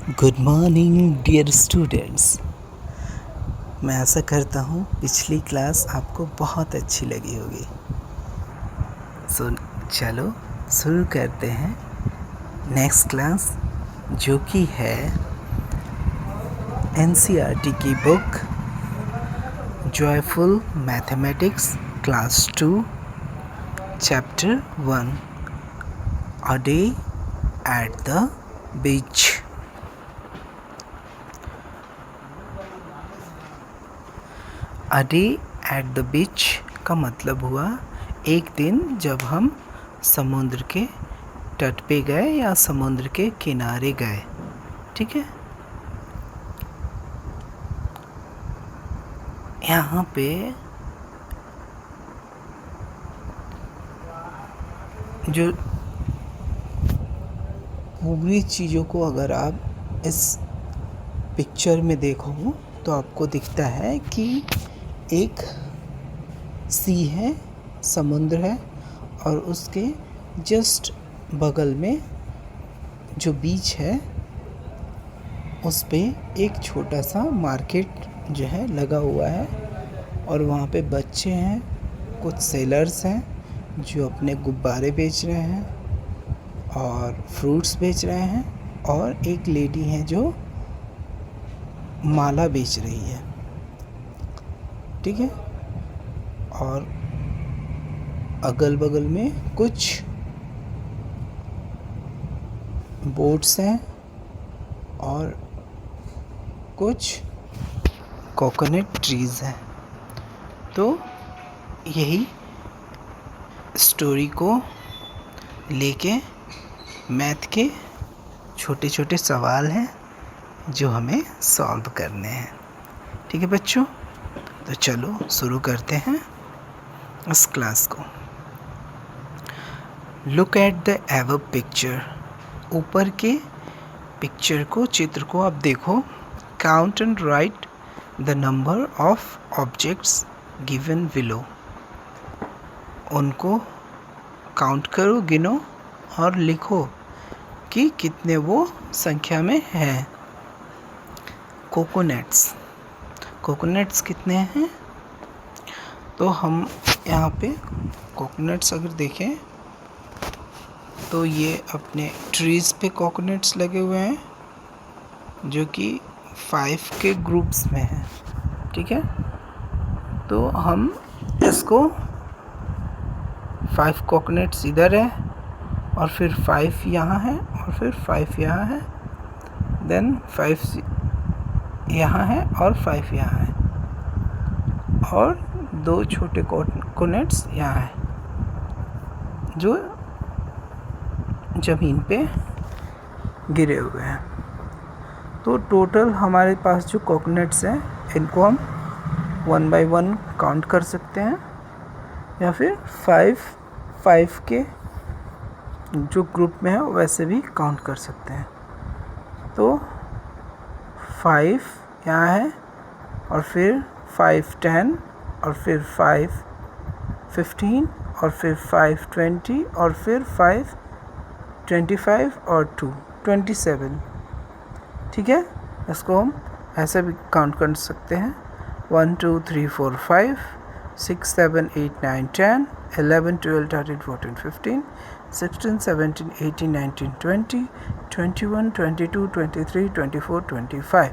Good morning dear students. मैं आशा करता हूँ पिछली क्लास आपको बहुत अच्छी लगी होगी। चलो शुरू करते हैं नेक्स्ट क्लास, जो कि है एनसीईआरटी की book joyful mathematics class 2 chapter 1 a day at the beach. A day at the beach का मतलब हुआ एक दिन जब हम समुद्र के तट पे गए या समुद्र के किनारे गए। ठीक है, यहाँ पे जो पूरी चीज़ों को अगर आप इस पिक्चर में देखो तो आपको दिखता है कि एक सी है, समुद्र है, और उसके जस्ट बगल में जो बीच है उस पे एक छोटा सा मार्केट जो है लगा हुआ है, और वहाँ पे बच्चे हैं, कुछ सेलर्स हैं जो अपने गुब्बारे बेच रहे हैं और फ्रूट्स बेच रहे हैं, और एक लेडी है जो माला बेच रही है। ठीक है, और अगल बगल में कुछ बोट्स हैं और कुछ कोकोनट ट्रीज़ हैं। तो यही स्टोरी को लेके मैथ के छोटे छोटे सवाल हैं जो हमें सॉल्व करने हैं। ठीक है बच्चों, तो चलो शुरू करते हैं इस क्लास को। Look at the above picture. ऊपर के पिक्चर को, चित्र को आप देखो। Count and right the number of objects given below. उनको काउंट करो, गिनो और लिखो कि कितने वो संख्या में हैं। कोकोनट्स कितने हैं? तो हम यहाँ पे कोकोनट्स अगर देखें तो ये अपने ट्रीज़ पे कोकोनट्स लगे हुए हैं जो कि 5 के ग्रुप्स में हैं। ठीक है, तो हम इसको 5 कोकोनट्स इधर है और फिर 5 यहाँ है और फिर 5 यहाँ है, देन 5 यहाँ है और 5 यहाँ है, और 2 छोटे कोकोनट्स यहाँ है जो ज़मीन पे गिरे हुए हैं। तो टोटल हमारे पास जो कोकोनट्स हैं इनको हम 1 बाय 1 काउंट कर सकते हैं, या फिर 5 के जो ग्रुप में है वैसे भी काउंट कर सकते हैं। तो 5 यहाँ है और फिर 5 10 और फिर 5 15 और फिर 5 20 और फिर 5 25 और 2 27। ठीक है, इसको हम ऐसे भी काउंट कर सकते हैं। 1 2 3 4 5 6 7 8 9 10 11 12 13 14 15 16 17 18 19 20 21 22 23 24 25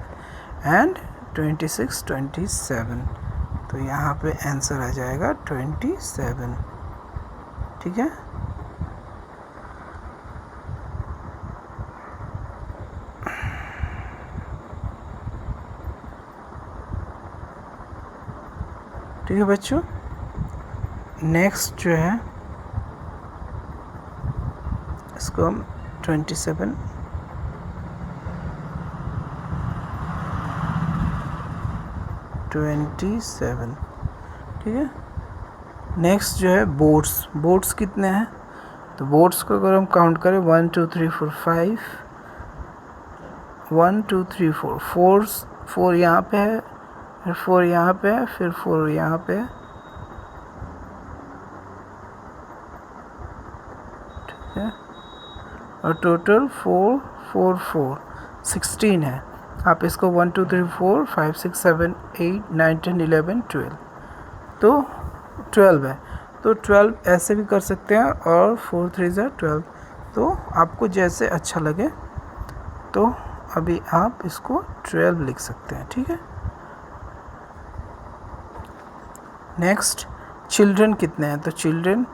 एंड 26 27। तो यहाँ पे आंसर आ जाएगा 27। ठीक है, ठीक है बच्चों। नेक्स्ट जो है इसको हम 27 ठीक है। नेक्स्ट जो है बोट्स कितने हैं? तो बोट्स को अगर हम काउंट करें 1 2 3 4 5 1 2 3 4 4 यहाँ पे है, फिर 4 यहाँ पे है, फिर 4 यहाँ पे है। ठीक है, और टोटल 4 4 4 16 है, आप इसको 1 2 3 4 5 6 7 8 9 10 11 12, तो 12 है, तो 12 ऐसे भी कर सकते हैं और 4 3 12, तो आपको जैसे अच्छा लगे तो अभी आप इसको 12 लिख सकते हैं, ठीक है। नेक्स्ट, चिल्ड्रन कितने हैं, तो चिल्ड्रन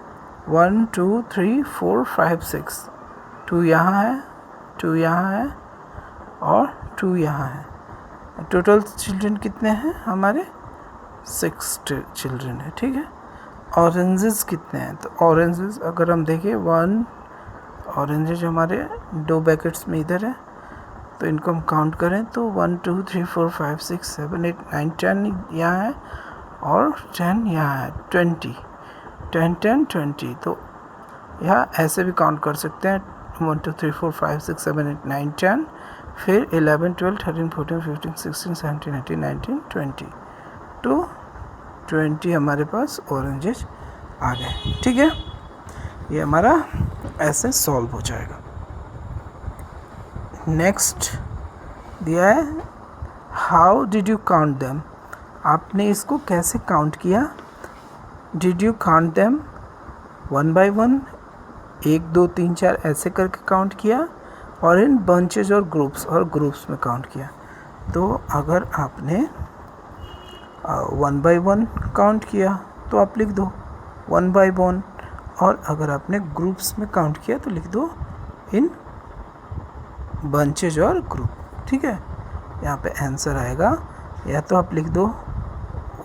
1 2 3 4 5 6, 2 यहाँ है, 2 यहाँ है और 2 यहाँ है। टोटल चिल्ड्रन कितने हैं हमारे, 6 चिल्ड्रन है, ठीक है। ऑरेंजेस कितने हैं, तो ऑरेंजेस अगर हम देखें 1 ऑरेंजेस हमारे 2 बैकेट्स में इधर है, तो इनको हम काउंट करें तो 1 2 3 4 5 6 7 8 9 10 यहाँ है और 10 यहाँ है, 20 10 10 20, तो यहाँ ऐसे भी काउंट कर सकते हैं 1 2 3 4 5 6 7 8 9 10, फिर 11 12 13 14 15 16 17 18 19 20, तो 20 हमारे पास ऑरेंजेस आ गए, ठीक है। ये हमारा ऐसे सॉल्व हो जाएगा। नेक्स्ट दिया है, how did you count them, आपने इसको कैसे काउंट किया। Did you count them 1 by 1, 1 2 3 4 ऐसे करके काउंट किया, और इन बंचेज और ग्रुप्स में काउंट किया। तो अगर आपने 1 by 1 काउंट किया तो आप लिख दो 1 by 1, और अगर आपने ग्रुप्स में काउंट किया तो लिख दो इन बंचेज और ग्रुप, ठीक है। यहाँ पे आंसर आएगा, या तो आप लिख दो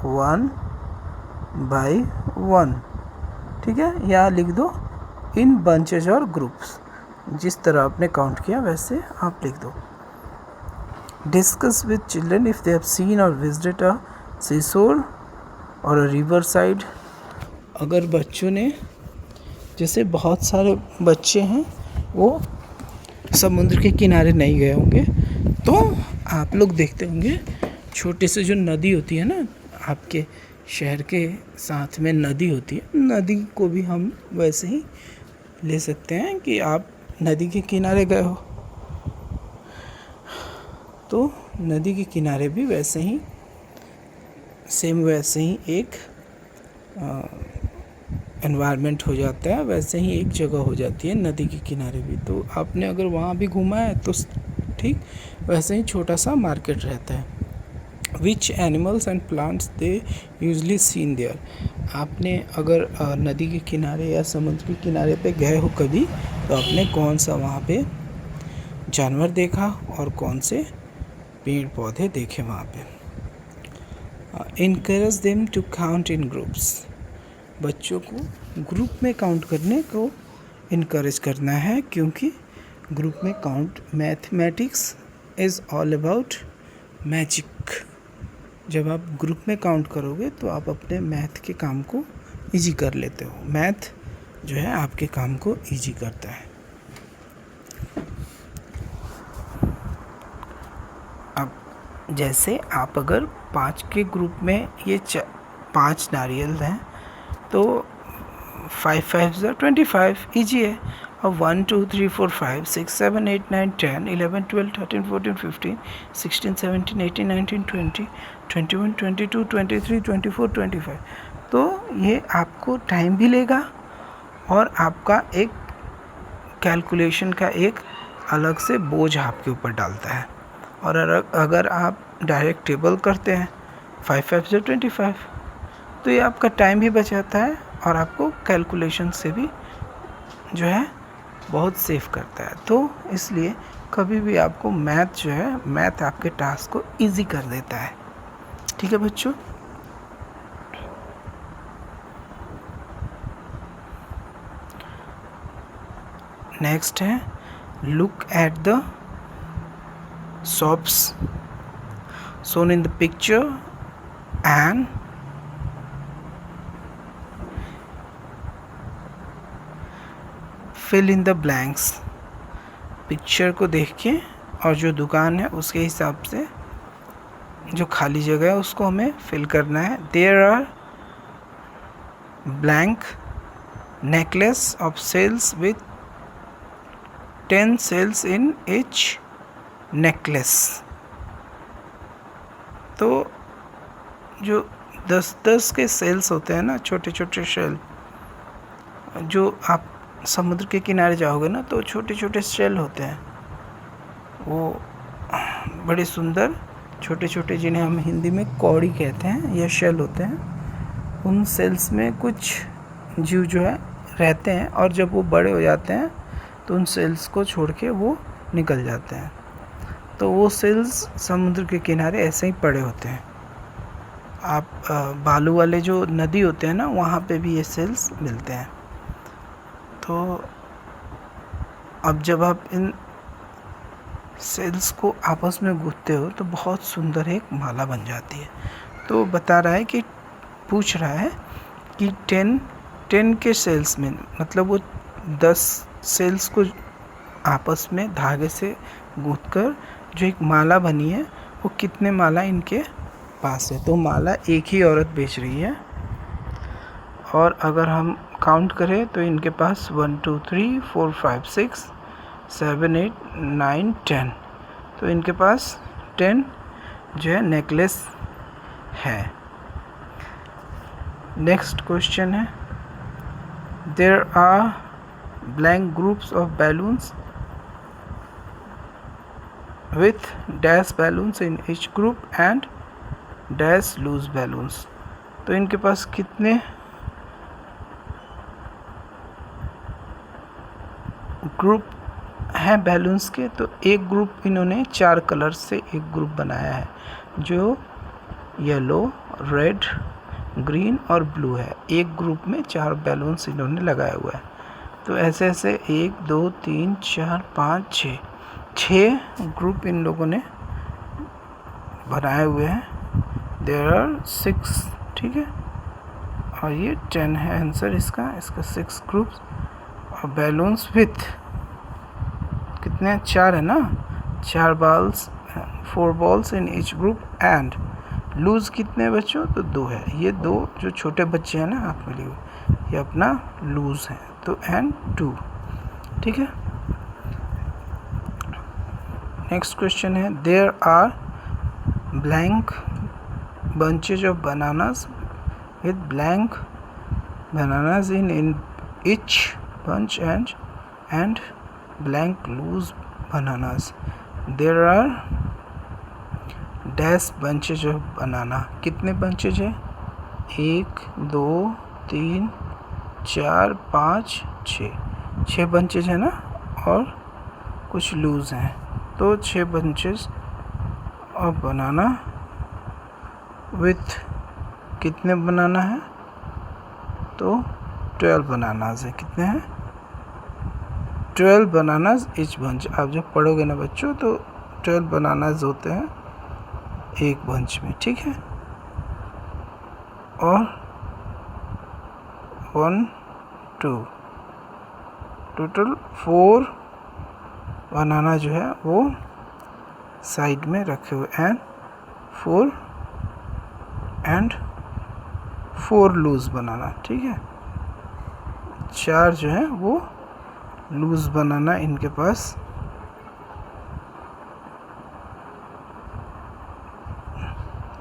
1 by 1, ठीक है, या लिख दो इन बंचेज और ग्रुप्स, जिस तरह आपने काउंट किया वैसे आप लिख दो। Discuss with children if they have seen और विजिटेड अ सीशोर और अ रिवर साइड, अगर बच्चों ने, जैसे बहुत सारे बच्चे हैं वो समुद्र के किनारे नहीं गए होंगे, तो आप लोग देखते होंगे छोटे से जो नदी होती है ना, आपके शहर के साथ में नदी होती है, नदी को भी हम वैसे ही ले सकते हैं कि आप नदी के किनारे गए हो, तो नदी के किनारे भी वैसे ही सेम वैसे ही एक एनवायरनमेंट हो जाता है, वैसे ही एक जगह हो जाती है नदी के किनारे भी। तो आपने अगर वहाँ भी घूमा है तो ठीक वैसे ही छोटा सा मार्केट रहता है। Which animals and plants they usually seen there, आपने अगर नदी के किनारे या समुद्र के किनारे पे गए हो कभी, तो आपने कौन सा वहाँ पे जानवर देखा और कौन से पेड़ पौधे देखे वहाँ पे। Encourage them to count in groups, बच्चों को ग्रुप में काउंट करने को इनकरेज करना है, क्योंकि ग्रुप में count, mathematics is all about magic. जब आप ग्रुप में काउंट करोगे तो आप अपने मैथ के काम को इजी कर लेते हो, मैथ जो है आपके काम को इजी करता है। अब जैसे आप अगर 5 के ग्रुप में ये 5 नारियल हैं, तो 5 5 25 ईजी है। अब 1 2 3 4 5 6 7 8 9 10 11 12 13 14 15 16 17 18 19 20 21 22 23 24 25, तो ये आपको टाइम भी लेगा और आपका एक कैलकुलेशन का एक अलग से बोझ आपके ऊपर डालता है। और अगर आप डायरेक्ट टेबल करते हैं 5 5 25, तो ये आपका टाइम भी बचाता है और आपको कैलकुलेशन से भी जो है बहुत सेव करता है। तो इसलिए कभी भी आपको मैथ जो है, मैथ आपके टास्क को इजी कर देता है, ठीक है बच्चों। नेक्स्ट है, look at the shops shown in the picture and fill in the blanks, picture को देख के और जो दुकान है उसके हिसाब से जो खाली जगह है उसको हमें फिल करना है। There are blank necklace of cells with 10 cells in each necklace. तो जो 10-10 के सेल्स होते हैं ना, छोटे छोटे शेल, जो आप समुद्र के किनारे जाओगे ना तो छोटे छोटे शेल होते हैं, वो बड़े सुंदर छोटे छोटे, जिन्हें हम हिंदी में कौड़ी कहते हैं, या शेल होते हैं। उन सेल्स में कुछ जीव जो है रहते हैं, और जब वो बड़े हो जाते हैं तो उन सेल्स को छोड़ के वो निकल जाते हैं। तो वो सेल्स समुद्र के किनारे ऐसे ही पड़े होते हैं। आप बालू वाले जो नदी होते हैं ना, वहाँ पे भी ये सेल्स मिलते हैं। तो अब जब आप इन सेल्स को आपस में गूंथते हो तो बहुत सुंदर एक माला बन जाती है। तो बता रहा है कि पूछ रहा है कि 10 के सेल्स में, मतलब वो 10 सेल्स को आपस में धागे से गूंथकर जो एक माला बनी है, वो कितने माला इनके पास है। तो माला एक ही औरत बेच रही है, और अगर हम काउंट करें तो इनके पास 1 2 3 4 5 6 7 8 9 10, तो इनके पास 10 जो है नेकलेस है। नेक्स्ट क्वेश्चन है, there are blank groups of balloons with dash balloons in each group and dash loose balloons। तो इनके पास कितने ग्रुप हैं बैलून्स के। तो एक ग्रुप इन्होंने 4 कलर से एक ग्रुप बनाया है, जो येलो, रेड, ग्रीन और ब्लू है। एक ग्रुप में 4 बैलून्स इन्होंने लगाया हुआ है। तो ऐसे ऐसे 1 2 3 4 5 6 ग्रुप इन लोगों ने बनाए हुए हैं। देयर आर 6, ठीक है, और ये 10 है आंसर इसका 6 ग्रुप्स। और बैलून्स विथ कितने, 4 है ना, 4 balls, 4 balls in each group. And loose कितने बच्चों, तो 2 है। ये 2 जो छोटे बच्चे हैं ना हाथ में लिए हुए, ये अपना लूज है। तो एंड 2, ठीक है। नेक्स्ट क्वेश्चन है, there are blank bunches of bananas with blank bananas in each bunch and blank loose bananas। there are dash bunches of banana। कितने bunches है, 1 2 3 4 5 6 bunches है ना, और कुछ लूज हैं। तो 6 bunches of banana with कितने बनाना है, तो 12 बनानाज है। कितने हैं, 12 बनानाज इच बंच। आप जब पढ़ोगे ना बच्चों तो 12 बनानाज होते हैं एक बंच में, ठीक है। और 1 2 टोटल 4 बनाना जो है वो साइड में रखे हुए, एंड 4 लूज बनाना, ठीक है। 4 जो है वो लूज बनाना इनके पास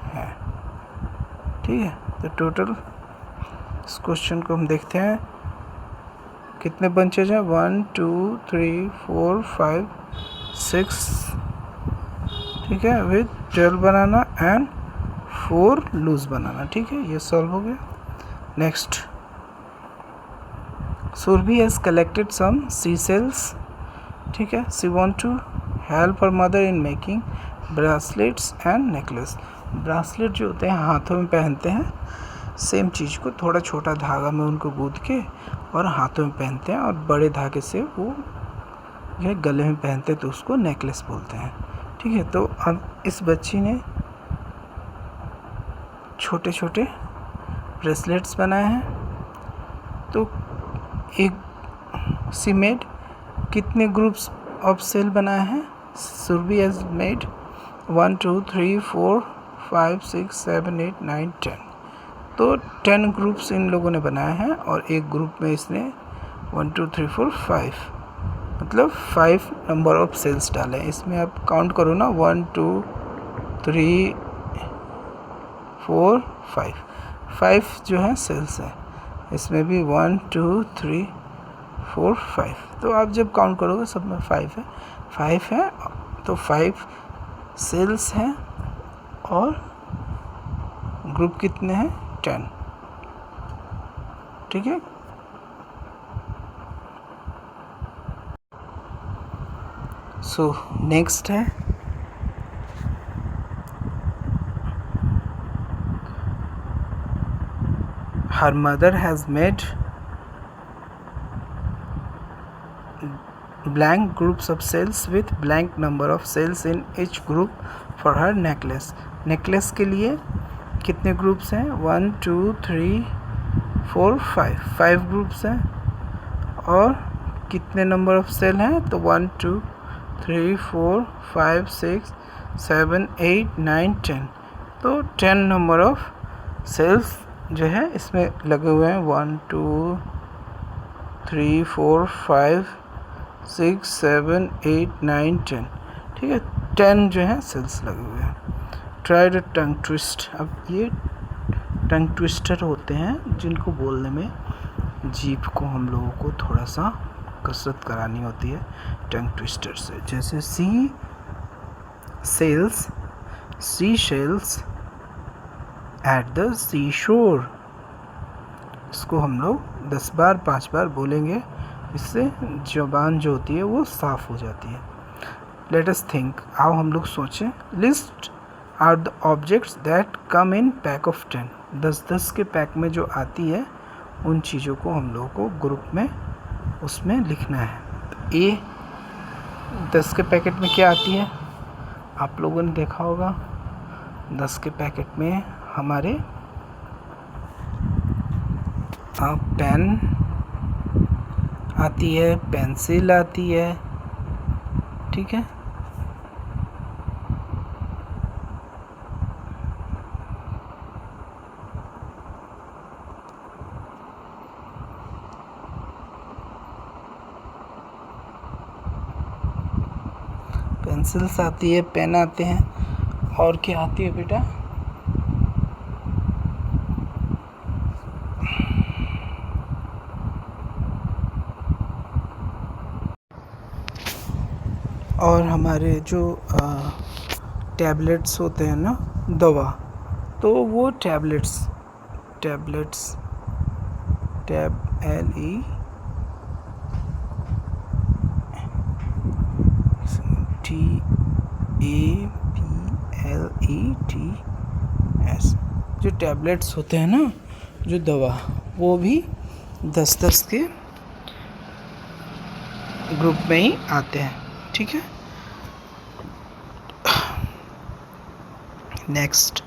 है, ठीक है। तो टोटल इस क्वेश्चन को हम देखते हैं, कितने बंचेज हैं, 1 2 3 4 5 6, ठीक है, विद 12 बनाना एंड 4 लूज बनाना, ठीक है। ये सॉल्व हो गया। Next, Surbi has collected some seashells, ठीक है। She want to help her mother in making bracelets and necklace। Bracelet जो होते हैं हाथों में पहनते हैं, सेम चीज़ को थोड़ा छोटा धागा में उनको गूंथ के और हाथों में पहनते हैं, और बड़े धागे से वो जो गले में पहनते हैं तो उसको नेकलेस बोलते हैं, ठीक है। तो अब इस बच्ची ने छोटे छोटे ब्रेसलेट्स बनाए हैं। तो एक सीमेड कितने ग्रुप्स ऑफ सेल बनाए हैं, सुरभि हैज मेड 1 2 3 4 5 6 7 8 9 10। तो 10 ग्रुप्स इन लोगों ने बनाए हैं, और एक ग्रुप में इसने 1 2 3 4 5 मतलब 5 नंबर ऑफ सेल्स डाले। इसमें आप काउंट करो ना, 1 2 3 4 5 जो है सेल्स है। इसमें भी 1 2 3 4 5, तो आप जब काउंट करोगे सब में 5 है, तो 5 सेल्स हैं और ग्रुप कितने हैं 10। ठीक है। सो नेक्स्ट है her mother has made blank groups of cells with blank number of cells in each group for her necklace। Necklace के लिए कितने ग्रुप्स हैं 1 2 3 4 5 ग्रुप्स हैं और कितने नंबर ऑफ सेल हैं, तो 1 2 3 4 5 6 7 8 9 10, तो 10 नंबर ऑफ सेल्स जो है इसमें लगे हुए हैं। 1 2 3 4 5 6 7 8 9 10, ठीक है, 10 जो है सेल्स लगे हुए हैं। Try the tongue twist. अब ये टंग ट्विस्टर होते हैं जिनको बोलने में जीभ को हम लोगों को थोड़ा सा कसरत करानी होती है टंग ट्विस्टर से। जैसे सी शेल्स एट द सी शोर, इसको हम लोग 10 बार 5 बार बोलेंगे, इससे ज़बान जो होती है वो साफ़ हो जाती है। लेट अस थिंक, आओ हम लोग सोचें। List are the objects that come in pack of 10। 10 के पैक में जो आती है उन चीज़ों को हम लोगों को ग्रुप में उसमें लिखना है। तो ए 10 के पैकेट में क्या आती है, आप लोगों ने देखा होगा 10 के पैकेट में हमारे पेन आती है, पेंसिल आती है, ठीक है। पेंसिल्स आती है, पेन आते हैं, और क्या आती है बेटा, और हमारे जो टैबलेट्स होते हैं ना, दवा, तो वो टैबलेट्स टैब LETABLETS, जो टैबलेट्स होते हैं ना, जो दवा, वो भी 10 के ग्रुप में ही आते हैं, ठीक है। Next,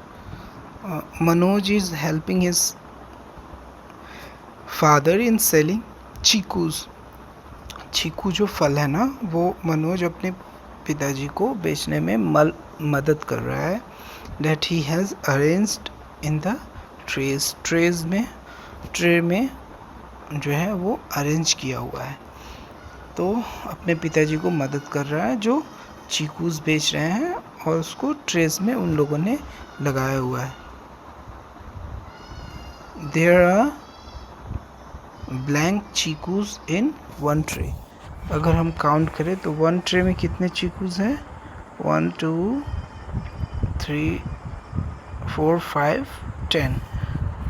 Manoj is helping his father in selling chikoos. चीकू जो फल है ना, वो मनोज अपने पिताजी को बेचने में मदद कर रहा है। That he has arranged in the tray में जो है वो अरेंज किया हुआ है, तो अपने पिताजी को मदद कर रहा है जो चीकूज बेच रहे हैं, और उसको ट्रेस में उन लोगों ने लगाया हुआ है। There are blank chikoos in 1 tray. अगर हम काउंट करें तो 1 ट्रे में कितने चीकूज हैं, 1 2 3 4 5 10,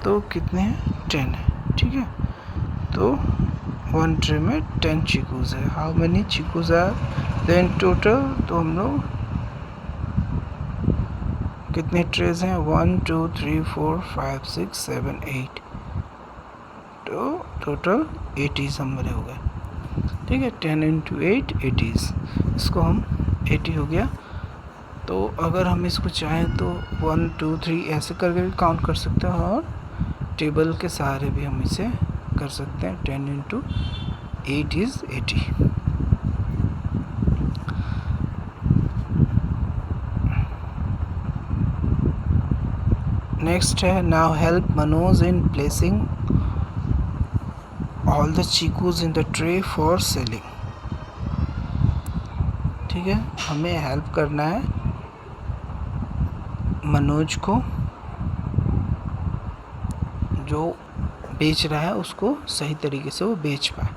तो कितने हैं 10 है, ठीक है। तो 1 ट्रे में 10 चीकूज है। How many chikoos are then total, तो हम लोग कितने ट्रेज हैं, 1 2 3 4 5 6 7 8, तो टोटल 80 हमारे हो गए, ठीक है। 10 × 8 80, इसको हम 80 हो गया। तो अगर हम इसको चाहें तो 1 2 3 ऐसे करके भी काउंट कर सकते हैं, और टेबल के सहारे भी हम इसे कर सकते हैं। 10 × 8 is 80। नेक्स्ट है, now help Manoj in placing all the chikoos in the tray for selling. ठीक है, हमें हेल्प करना है मनोज को, जो बेच रहा है उसको सही तरीके से वो बेच पाए।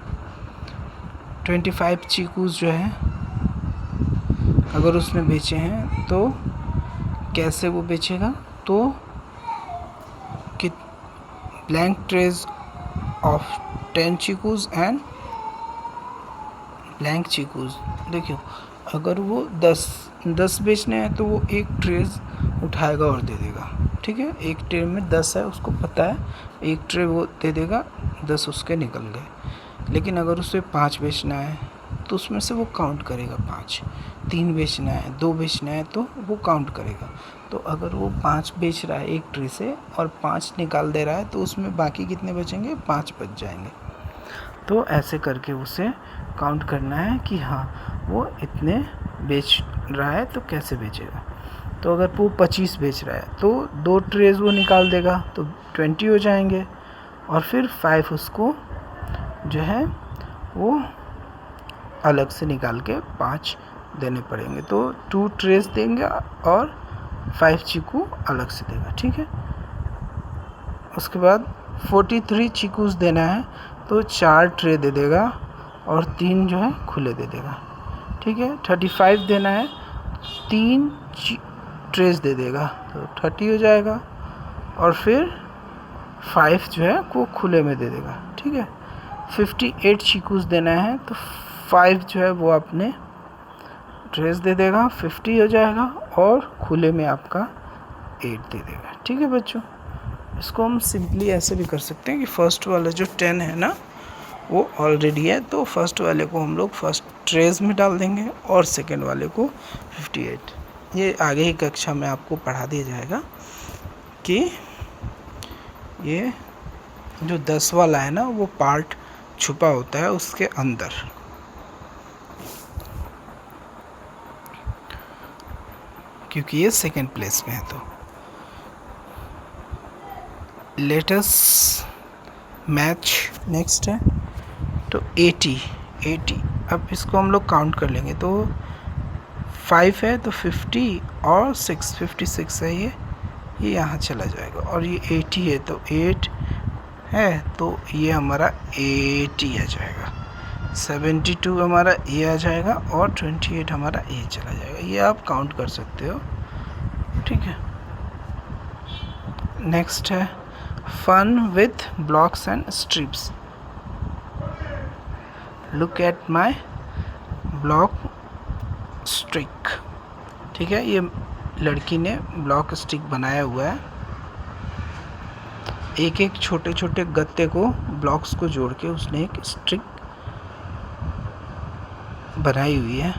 25 चीकूस जो है अगर उसने बेचे हैं तो कैसे वो बेचेगा, तो कि blank trays of 10 chikoos and blank chikoos. देखियो, अगर वो 10 बेचने हैं तो वो एक ट्रेज उठाएगा और दे देगा, ठीक है। एक ट्रे में 10 है, उसको पता है, एक ट्रे वो दे देगा, 10 उसके निकल गए। लेकिन अगर उसे 5 बेचना है तो उसमें से वो काउंट करेगा 5। 3 बेचना है, 2 बेचना है तो वो काउंट करेगा। तो अगर वो 5 बेच रहा है एक ट्रे से और 5 निकाल दे रहा है तो उसमें बाकी कितने बचेंगे, 5 बच जाएंगे। तो ऐसे करके उसे काउंट करना है कि हाँ वो इतने बेच रहा है तो कैसे बेचेगा। तो अगर वो 25 बेच रहा है तो 2 ट्रेज वो निकाल देगा तो 20 हो जाएंगे, और फिर 5 उसको जो है वो अलग से निकाल के 5 देने पड़ेंगे। तो 2 ट्रेज देंगे और 5 चीकू अलग से देगा, ठीक है। उसके बाद 43 चीकूस देना है तो 4 ट्रे दे देगा और 3 जो है खुले दे देगा, ठीक है। 35 देना है, 3 ट्रेस दे देगा तो 30 हो जाएगा, और फिर 5 जो है वो खुले में दे देगा, ठीक है। 58 चीकूस देना है तो 5 जो है वो अपने ट्रेस दे देगा, 50 हो जाएगा, और खुले में आपका 8 दे देगा, ठीक है बच्चों। इसको हम सिंपली ऐसे भी कर सकते हैं कि फर्स्ट वाला जो 10 है ना वो ऑलरेडी है, तो फर्स्ट वाले को हम लोग फर्स्ट ट्रेस में डाल देंगे और सेकंड वाले को 58। ये आगे ही कक्षा में आपको पढ़ा दिया जाएगा कि ये जो 10 वाला है ना वो पार्ट छुपा होता है उसके अंदर। क्योंकि ये सेकंड प्लेस में है। तो लेटस मैच नेक्स्ट है तो 80। अब इसको हम लोग काउंट कर लेंगे तो 5 है तो 50 और 56 है, ये यहाँ चला जाएगा, और ये 80 है तो 8 है तो ये हमारा 80 आ जाएगा। 72 हमारा ये आ जाएगा और 28 हमारा ये चला जाएगा। ये आप काउंट कर सकते हो, ठीक है। नेक्स्ट है fun with blocks and strips. Look at my block stick, ठीक है। ये लड़की ने ब्लॉक स्टिक बनाया हुआ है, एक एक छोटे छोटे गत्ते को ब्लॉक्स को जोड़ के उसने एक स्टिक बनाई हुई है।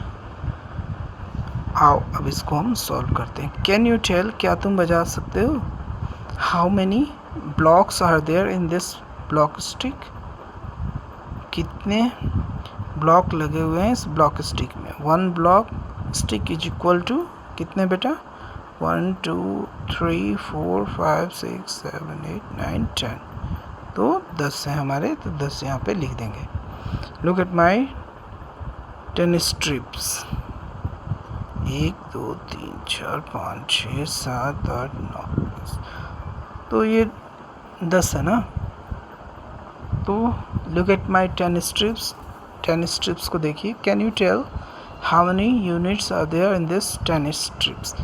आओ अब इसको हम सॉल्व करते हैं। कैन यू टेल, क्या तुम बता सकते हो, how many blocks are there in this block stick, कितने ब्लॉक लगे हुए हैं इस ब्लॉक स्टिक में। 1 block stick is equal to कितने बेटा, 1 2 3 4 5 6 7 8 9 10। तो 10 है हमारे, तो 10 यहाँ पे लिख देंगे। Look at my 10 strips, 1 2 3 4 5 6 7 8 9 10। तो ये 10 है ना। तो look at my 10 strips, 10 strips को देखिए। Can you tell how many units are there in this 10 strips.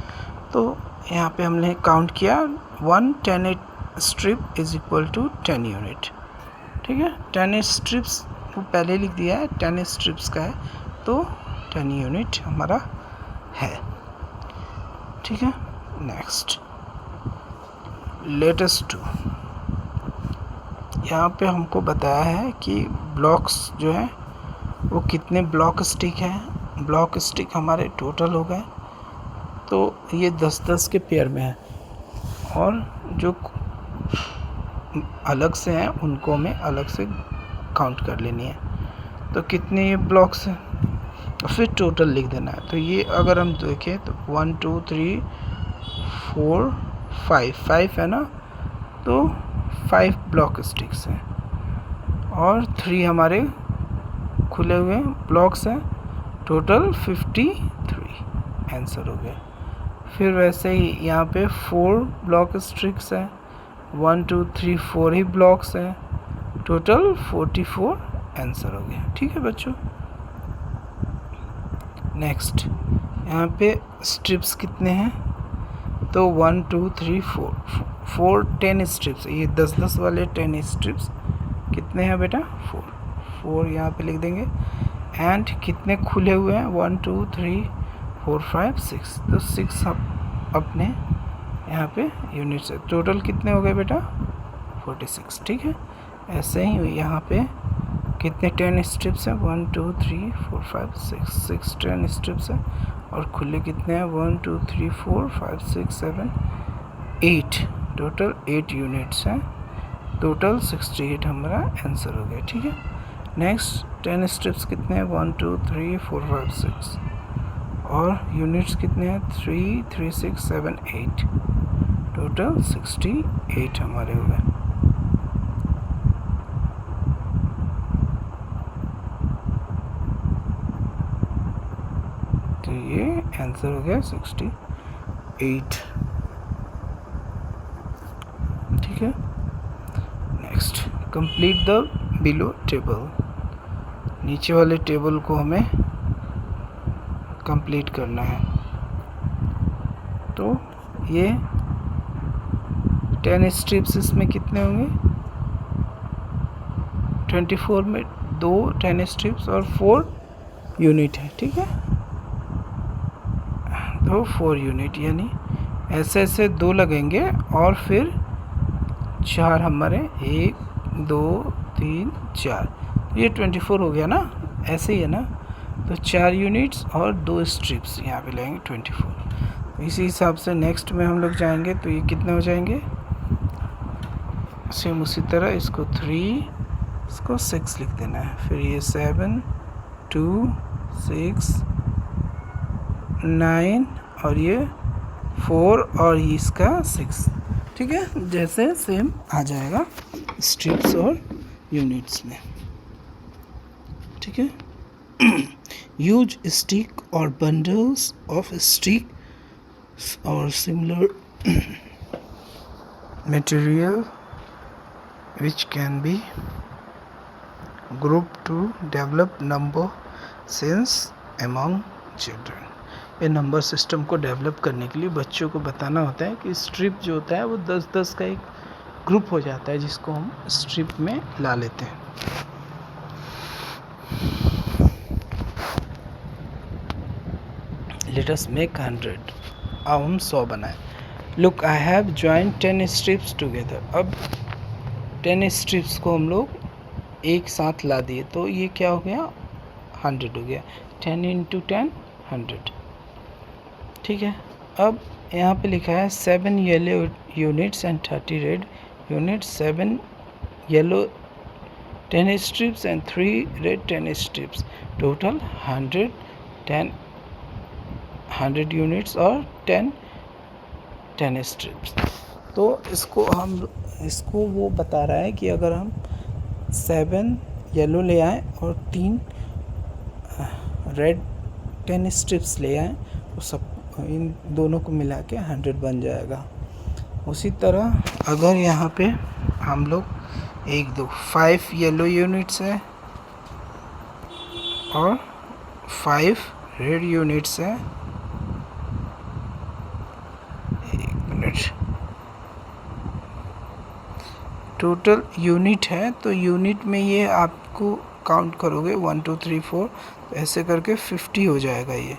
तो यहाँ पे हमने काउंट किया 1 10 strip is equal to 10 unit, ठीक है। 10 स्ट्रिप्स वो पहले लिख दिया है, 10 स्ट्रिप्स का है तो 10 यूनिट हमारा है, ठीक है। नेक्स्ट लेटेस्ट 2, यहाँ पे हमको बताया है कि ब्लॉक्स जो है वो कितने ब्लॉक स्टिक हैं। ब्लॉक स्टिक हमारे टोटल हो गए, तो ये 10-10 के पेयर में है, और जो अलग से हैं उनको हमें अलग से काउंट कर लेनी है। तो कितने ये ब्लॉक्स हैं और फिर टोटल लिख देना है। तो ये अगर हम देखें तो 1 2 3 4 5 है ना, तो 5 ब्लॉक स्टिक्स हैं और 3 हमारे खुले हुए ब्लॉक्स हैं, टोटल 53 आंसर हो गया। फिर वैसे ही यहाँ पे 4 ब्लॉक स्ट्रिप्स है, 1 2 3 4 ही ब्लॉक्स हैं, टोटल 44 आंसर हो गया। ठीक है बच्चों। नेक्स्ट यहाँ पे स्ट्रिप्स कितने हैं, तो 1 2 3 4 10 स्ट्रिप्स, ये 10 वाले 10 स्ट्रिप्स कितने हैं बेटा, 4 यहाँ पे लिख देंगे। एंड कितने खुले हुए हैं, 1 2 3 4 5 6, तो 6 अपने यहाँ पे यूनिट्स है। टोटल कितने हो गए बेटा, 46। ठीक है। ऐसे ही यहाँ पे कितने 10 स्ट्रिप्स हैं, 1 2 3 4 5 6 10 स्ट्रिप्स हैं, और खुले कितने हैं, 1 2 3 4 5 6 7 8, टोटल 8 यूनिट्स हैं। टोटल 68 हमारा आंसर हो गया। ठीक है। नेक्स्ट 10 स्ट्रिप्स कितने हैं, 1 2 3 4 5 6, और यूनिट्स कितने हैं, 3 3 6 7 8, टोटल 68 हमारे हो गए। तो ये आंसर हो गया 68। ठीक है। Next complete the below table, नीचे वाले टेबल को हमें कंप्लीट करना है। तो ये 10 स्ट्रिप्स इसमें कितने होंगे, 24 में 2 10 स्ट्रिप्स और 4 यूनिट है। ठीक है। तो 4 यूनिट, यानी ऐसे ऐसे 2 लगेंगे और फिर 4 हमारे, 1 2 3 4, ये 24 हो गया ना, ऐसे ही है ना। तो 4 यूनिट्स और 2 स्ट्रिप्स यहाँ पे लगेंगे 24। इसी हिसाब से नेक्स्ट में हम लोग जाएंगे, तो ये कितने हो जाएंगे, सेम उसी तरह इसको 3 इसको 6 लिख देना है। फिर ये 7 2 6 9 और ये 4 और इसका 6। ठीक है। जैसे सेम आ जाएगा स्ट्रिप्स और यूनिट्स में। ठीक है। यूज स्टिक और बंडल्स ऑफ स्टिक और similar material which can be grouped to develop number sense among children। ये नंबर सिस्टम को डेवलप करने के लिए बच्चों को बताना होता है कि स्ट्रिप जो होता है वो 10-10 का एक ग्रुप हो जाता है, जिसको हम स्ट्रिप में ला लेते हैं। लेट अस मेक 100, अब हम 100 बनाए। Look I have join 10 strips together. अब 10 स्ट्रिप्स को हम लोग एक साथ ला दिए, तो ये क्या हो गया, 100 हो गया। 10 × 10 100। ठीक है। अब यहाँ पे लिखा है 7 yellow units and 30 red units, 7 yellow 10 strips and 3 red 10 strips, total 100 units और 10 स्ट्रिप्स। तो इसको वो बता रहा है कि अगर हम 7 येलो ले आए और 3 रेड 10 स्ट्रिप्स ले आए, तो सब इन दोनों को मिला के 100 बन जाएगा। उसी तरह अगर यहाँ पे हम लोग 5 येलो यूनिट्स है और 5 रेड यूनिट्स है, टोटल यूनिट है, तो यूनिट में ये आपको काउंट करोगे 1 2 3 4, तो ऐसे करके 50 हो जाएगा। ये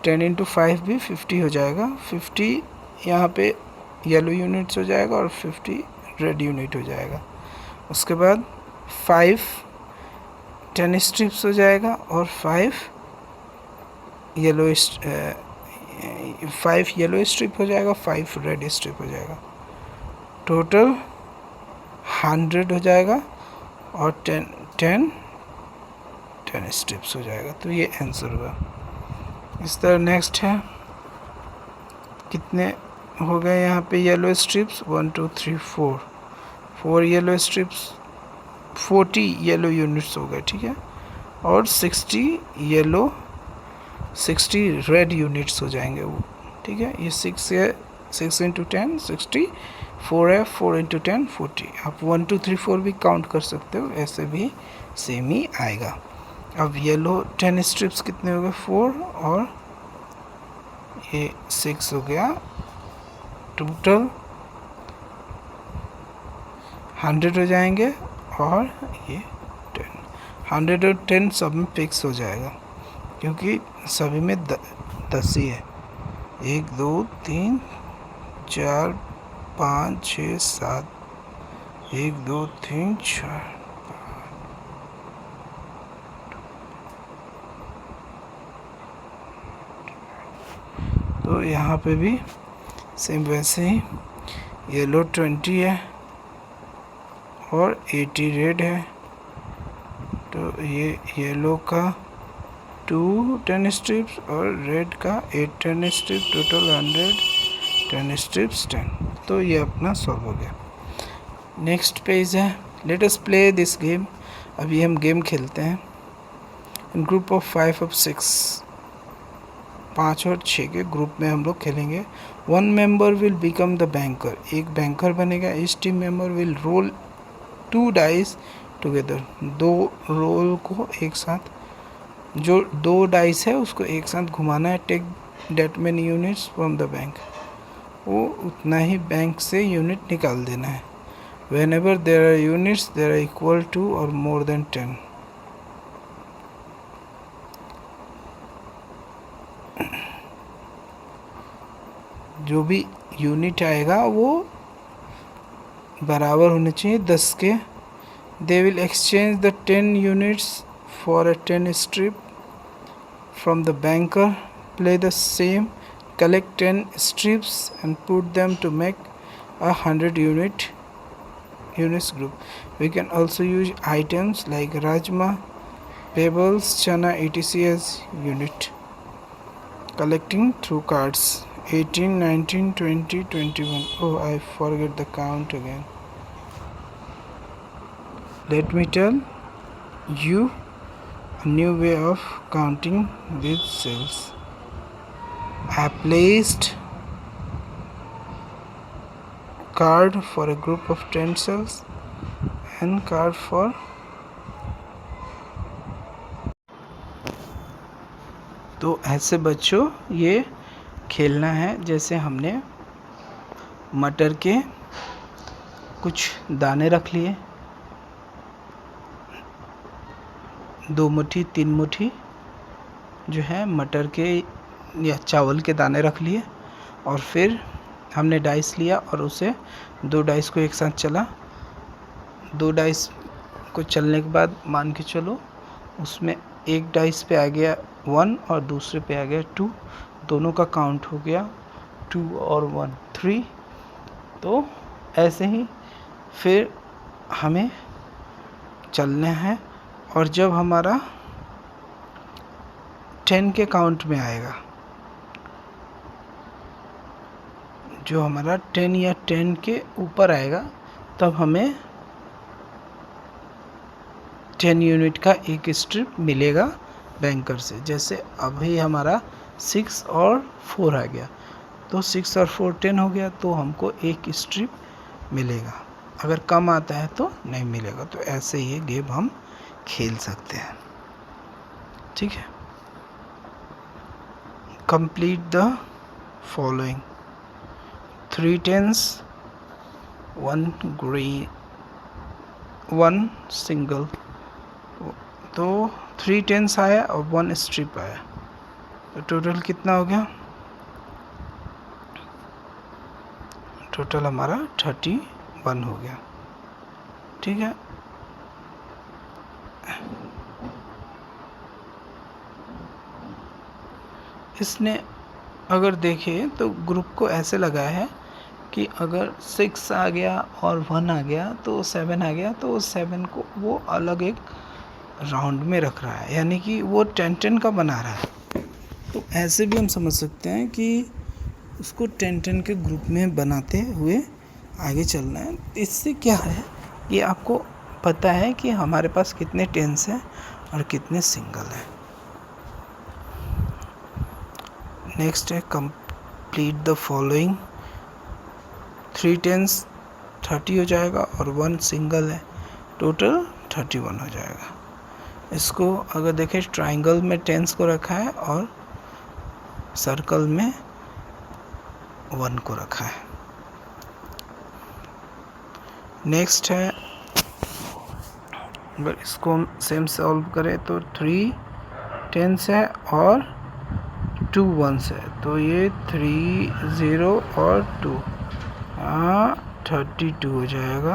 10 × 5 भी 50 हो जाएगा। 50 यहाँ पे येलो यूनिट्स हो जाएगा और 50 रेड यूनिट हो जाएगा। उसके बाद 5 10 स्ट्रिप्स हो जाएगा और 5 येलो स्ट्रिप हो जाएगा, 5 रेड स्ट्रिप हो जाएगा, टोटल 100 हो जाएगा और 10 स्ट्रिप्स हो जाएगा। तो ये आंसर होगा। इस तरह नेक्स्ट है, कितने हो गए यहाँ पे yellow strips, 1 2 3 4 yellow strips, 40 yellow units हो गए। ठीक है। और 60 येलो 60 रेड यूनिट्स हो जाएंगे वो, ठीक है। ये 6 है, 6 इंटू 10 60, 4 है, 4 इंटू 10 40। आप 1 2 3 4 भी काउंट कर सकते हो, ऐसे भी सेम ही आएगा। अब येलो 10 स्ट्रिप्स कितने हो गए, 4 और ये 6 हो गया, टोटल 100 हो जाएंगे। और ये 10, 100 और 10 सब में फिक्स हो जाएगा क्योंकि सभी में 10 ही है। 1 2 3 4 5 6 7, 1 2 3 4। तो यहाँ पे भी सेम वैसे ही येलो 20 है और 80 रेड है। तो ये येलो का 2 10 स्ट्रिप्स और रेड का 8 10 स्ट्रिप, टोटल 100 10 स्ट्रिप्स 10। तो ये अपना सॉल्व हो गया। नेक्स्ट पेज है, let us play this game. अभी हम गेम खेलते हैं। इन ग्रुप ऑफ 5 और 6, 5 और 6 के ग्रुप में हम लोग खेलेंगे। 1 member will become the banker, एक बैंकर बनेगा। Each team member will roll 2 dice together, 2 roll को एक साथ, जो 2 डाइस है उसको एक साथ घुमाना है। Take that many units from the bank, वो उतना ही बैंक से यूनिट निकाल देना है। Whenever there are units there are equal to और मोर देन 10। जो भी यूनिट आएगा वो बराबर होने चाहिए 10 के। They will exchange the 10 units for a 10 strip from the banker, play the same, collect 10 strips and put them to make a 100 units group. We can also use items like rajma, pebbles, chana, etc. as unit. Collecting through cards 18, 19, 20, 21. Oh, I forget the count again. Let me tell you a new way of counting these cells. I placed card for a group of 10 cells and card for तो ऐसे बच्चों ये खेलना है। जैसे हमने मटर के कुछ दाने रख लिए, 2 मुट्ठी 3 मुट्ठी जो है मटर के या चावल के दाने रख लिए, और फिर हमने डाइस लिया और उसे 2 डाइस को एक साथ चला। 2 डाइस को चलने के बाद मान के चलो उसमें एक डाइस पे आ गया 1 और दूसरे पे आ गया 2, दोनों का काउंट हो गया 2 और 1 3। तो ऐसे ही फिर हमें चलना है, और जब हमारा 10 के काउंट में आएगा, जो हमारा 10 या 10 के ऊपर आएगा, तब हमें 10 यूनिट का एक स्ट्रिप मिलेगा बैंकर से। जैसे अभी हमारा 6 और 4 आ गया, तो 6 और 4 10 हो गया, तो हमको एक स्ट्रिप मिलेगा। अगर कम आता है तो नहीं मिलेगा। तो ऐसे ये गेम हम खेल सकते हैं, ठीक है। Complete the following: 3 10s, 1 green, 1 single। तो 3 10s आया और 1 स्ट्रिप आया, तो टोटल कितना हो गया? टोटल हमारा 31 हो गया, ठीक है। इसने अगर देखें तो ग्रुप को ऐसे लगाया है कि अगर 6 आ गया और 1 आ गया तो 7 आ गया, तो 7 को वो अलग एक राउंड में रख रहा है, यानी कि वो 10-10 का बना रहा है। तो ऐसे भी हम समझ सकते हैं कि उसको 10-10 के ग्रुप में बनाते हुए आगे चलना है। इससे क्या है, ये आपको पता है कि हमारे पास कितने टेंस हैं और कितने सिंगल हैं। नेक्स्ट है कंप्लीट द फॉलोइंग। 3 10s 30 हो जाएगा और 1 सिंगल है, टोटल 31 हो जाएगा। इसको अगर देखें ट्राइंगल में 10s को रखा है और सर्कल में 1 को रखा है। नेक्स्ट है, अगर इसको हम सेम सॉल्व करें तो 3 10s है और 2 1s है, तो ये 3 0 और 2 32 हो जाएगा।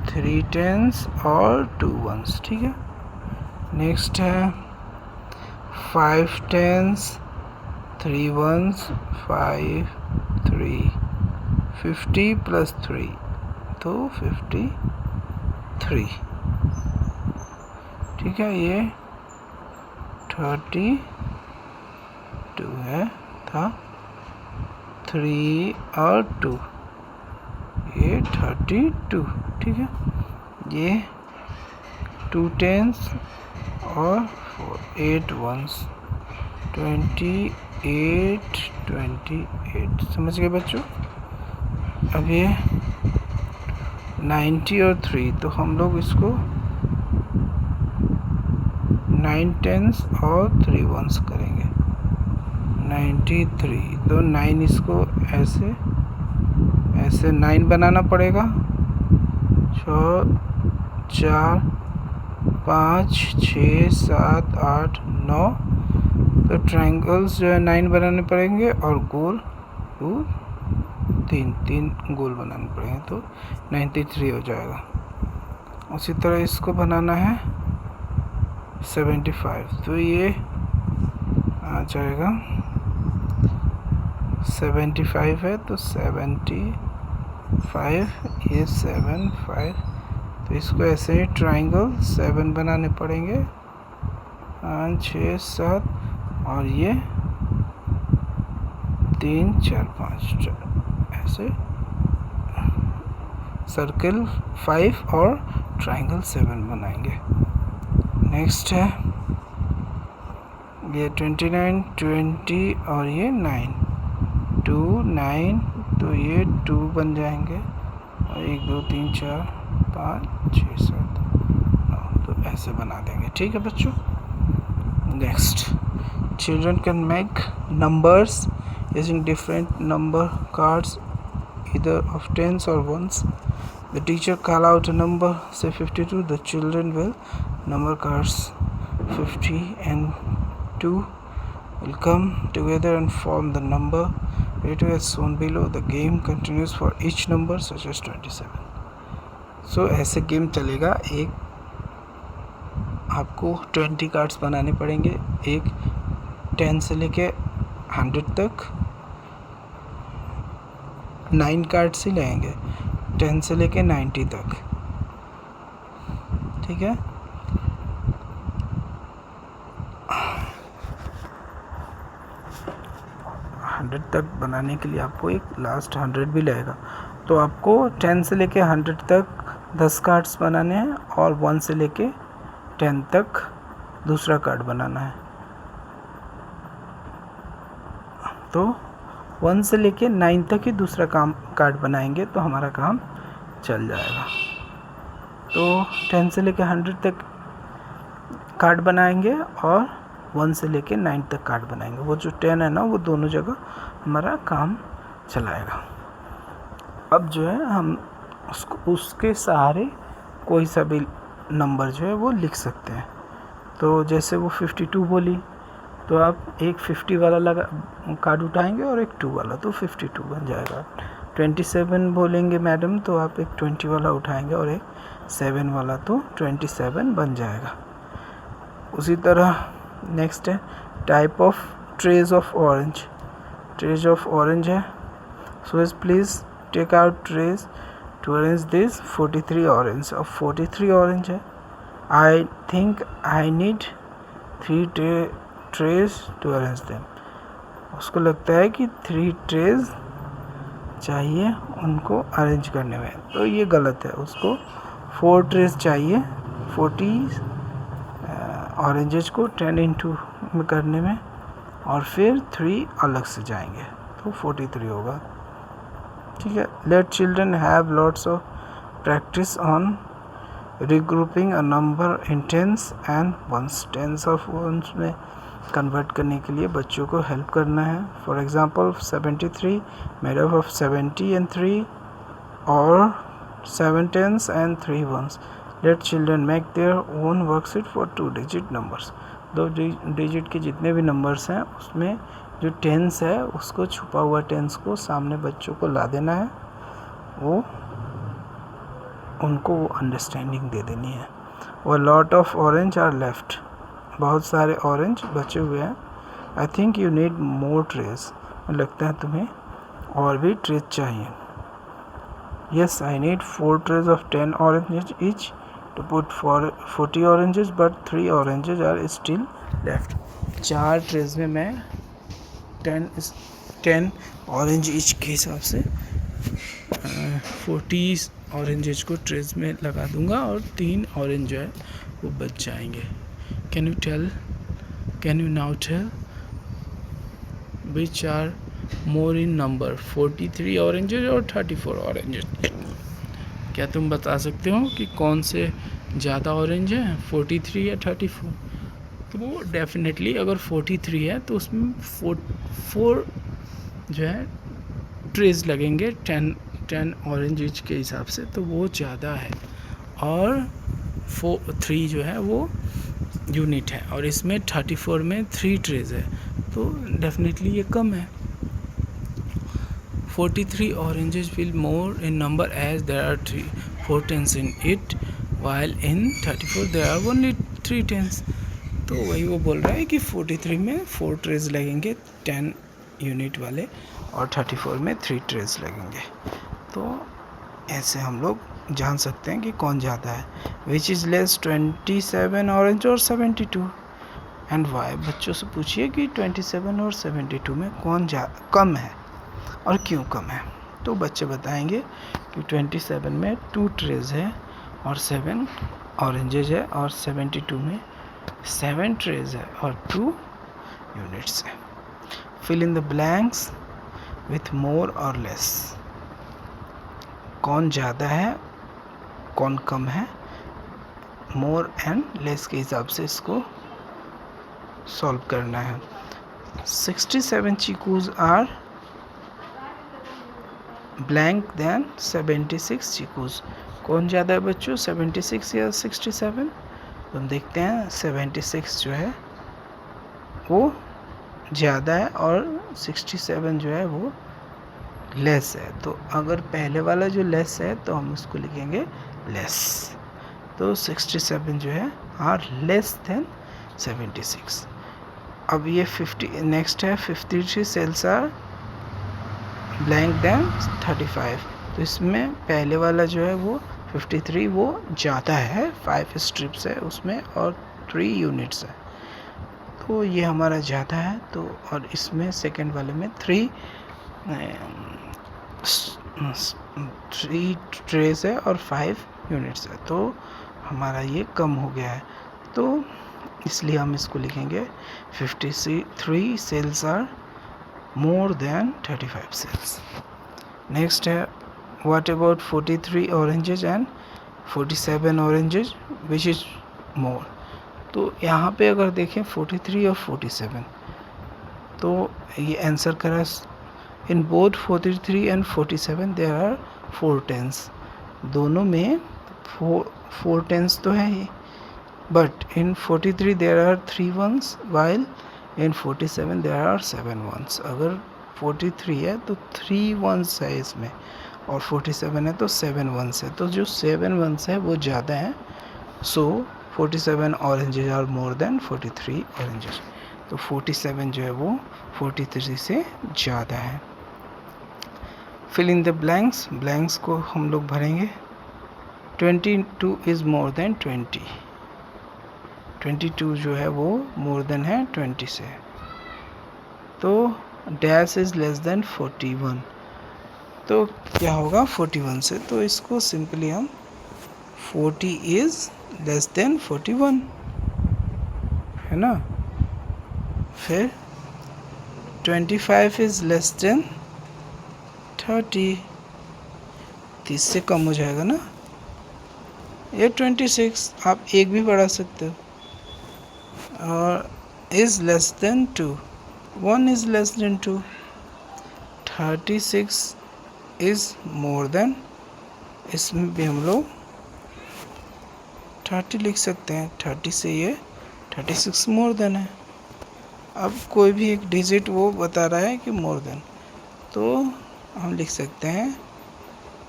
3 10s और 2 1s, ठीक है। नेक्स्ट है 5 10s 3 1s 5 3 50 प्लस 3 तो 53, ठीक है। ये 32 है था, 3 और 2 ये 32, ठीक है। ये 2 10s और 8 1s 28 समझ गए बच्चों। अब ये 90 और 3, तो हम लोग इसको 9 10s और 3 1s करेंगे। 93, तो 9 इसको ऐसे 9 बनाना पड़ेगा। 6 4 5 6 7 8 9, तो ट्रायंगल्स जो है 9 बनाने पड़ेंगे और गोल 3 गोल बनाने पड़ेंगे, तो 93 हो जाएगा। उसी तरह इसको बनाना है 75, तो ये आ जाएगा 75 है, तो 75 ये 7 5, तो इसको ऐसे ही ट्रायंगल 7 बनाने पड़ेंगे। 6 7 और ये 3 4 5 ऐसे सर्कल 5 और ट्रायंगल 7 बनाएंगे। नेक्स्ट है ये 29 20 और ये 9 2 9, तो ये 2 बन जाएंगे और 1 2 3 4 5 6 7 9, तो ऐसे बना देंगे, ठीक है बच्चों। Next, children can make numbers using different number cards either of 10s or 1s. The teacher call out a number, say 52. The children will number cards 50 and 2 will come together and form the number rated as shown below. The game continues for each number such as 27. So ऐसे game चलेगा। एक आपको 20 cards बनाने पड़ेंगे, एक 10 से लेके 100 तक 9 कार्ड्स ही लेंगे, 10 से लेके 90 तक, ठीक है। हंड्रेड तक बनाने के लिए आपको एक लास्ट 100 भी लगेगा, तो आपको 10 से लेके 100 तक 10 कार्ड्स बनाने हैं और 1 से लेके 10 तक दूसरा कार्ड बनाना है। तो 1 से लेके 9 तक ही दूसरा कार्ड बनाएंगे तो हमारा काम चल जाएगा। तो 10 से लेके 100 तक कार्ड बनाएंगे और 1 से लेके 9 तक कार्ड बनाएंगे। वो जो 10 है ना, वो दोनों जगह हमारा काम चलाएगा। अब जो है हम उसके सहारे कोई सा भी नंबर जो है वो लिख सकते हैं। तो जैसे वो 52 बोली, तो आप एक 50 वाला कार्ड उठाएंगे और एक 2 वाला, तो 52 बन जाएगा। 27 बोलेंगे मैडम, तो आप एक 20 वाला उठाएंगे और एक 7 वाला, तो 27 बन जाएगा। उसी तरह नेक्स्ट है type of trays of orange. Trays of orange है, so please take out trays to arrange this 43 orange. और 43 ऑरेंज है, I think I need 3 trays to arrange them. उसको लगता है कि 3 ट्रेज चाहिए उनको अरेंज करने में, तो ये गलत है। उसको 4 ट्रेज चाहिए 40 ऑरेंजेस को 10 into में करने में, और फिर 3 अलग से जाएंगे तो 43 होगा। ठीक है। Let children have lots of practice on regrouping a number in tens and ones. Tens of ones में कन्वर्ट करने के लिए बच्चों को हेल्प करना है। For example 73 made up of 70 and 3 और 7 tens and 3 ones. Let children make their own worksheet for 2-digit numbers. 2 digit के जितने भी नंबर्स हैं उसमें जो टेंस है उसको छुपा हुआ टेंस को सामने बच्चों को ला देना है, वो उनको वो अंडरस्टैंडिंग दे देनी है। और lot of orange are left, बहुत सारे ऑरेंज बचे हुए हैं। I think you need more trays, लगता है तुम्हें और भी ट्रेस चाहिए। Yes, I need 4 trays of 10 oranges each to put 40 oranges, but 3 oranges are still left. 4 trays में मैं 10 ऑरेंज ईच के हिसाब से 40 ऑरेंजेस को ट्रेज में लगा दूंगा और 3 ऑरेंज जो है वो बच जाएंगे। Can you now tell which are more in number, 43 oranges और 34 ऑरेंजेस। क्या तुम बता सकते हो कि कौन से ज़्यादा ऑरेंज हैं, 43 या 34? तो वो डेफिनेटली अगर 43 है तो उसमें 4 जो है ट्रेज लगेंगे 10 ऑरेंज ईच के हिसाब से, तो वो ज़्यादा है। और 3 जो है वो यूनिट है और इसमें 34 में 3 ट्रेज है, तो डेफिनेटली ये कम है। 43 oranges will more in number as there are 4 tens in it, while in 34 there are only 3 tens. तो वही वो बोल रहा है कि 43 में 4 ट्रेज लगेंगे 10 यूनिट वाले और 34 में 3 ट्रेज लगेंगे। तो ऐसे हम लोग जान सकते हैं कि कौन ज़्यादा है। विच इज़ लेस 27 ऑरेंज और 72 एंड वाई। बच्चों से पूछिए कि 27 और 72 में कौन कम है और क्यों कम है। तो बच्चे बताएंगे कि 27 में 2 ट्रेज है और 7 ऑरेंजेज है, और 72 में 7 ट्रेज है और 2 यूनिट्स है। Fill in the blanks with more और लेस। कौन ज़्यादा है कौन कम है, मोर एंड लेस के हिसाब से इसको सॉल्व करना है। 67 chikoos are blank then 76 chikoos. कौन ज़्यादा है बच्चों, 76 या 67? तो हम देखते हैं 76 जो है वो ज़्यादा है और 67 जो है वो लेस है। तो अगर पहले वाला जो लेस है तो हम उसको लिखेंगे लेस। तो 67 जो है आर लेस देन 76। अब ये 50 नेक्स्ट है 53 सेल्स आर ब्लैंक देन 35। तो इसमें पहले वाला जो है वो 53 वो ज़्यादा है, 5 स्ट्रिप्स है उसमें और 3 यूनिट्स है, तो ये हमारा ज़्यादा है। तो और इसमें सेकंड वाले में 3 ट्रेस है और 5 यूनिट्स है, तो हमारा ये कम हो गया है। तो इसलिए हम इसको लिखेंगे 53 sales are more than 35 sales. Next है what about 43 oranges and 47 oranges which is more. तो यहाँ पे अगर देखें 43 और 47, तो ये आंसर करा in both 43 and 47 there are 4 tens. दोनों में 4 टेंस तो है ही, but in 43 there are 3 ones while in 47 there are 7 ones। अगर 43 है तो 3 ones है इसमें और 47 है तो 7 ones है, तो जो 7 ones है वो ज़्यादा है। So 47 oranges are more than 43 oranges. तो 47 जो है वो 43 से ज़्यादा है। Fill in the blanks, blanks को हम लोग भरेंगे। 22 इज़ मोर देन 20। 22 जो है वो मोर देन है 20 से। तो डैश इज़ लेस देन 41। तो क्या होगा 41 से, तो इसको सिंपली हम 40 इज़ लेस देन 41 है ना। फिर 25 इज़ लेस देन 30, 30 से कम हो जाएगा ना। ये 26 आप एक भी बढ़ा सकते हो। और is less than 2, 1 is less than 2, 36 is more than, इसमें भी हम लोग 30 लिख सकते हैं। 30 से ये 36 मोर देन है। अब कोई भी एक डिजिट वो बता रहा है कि मोर देन, तो हम लिख सकते हैं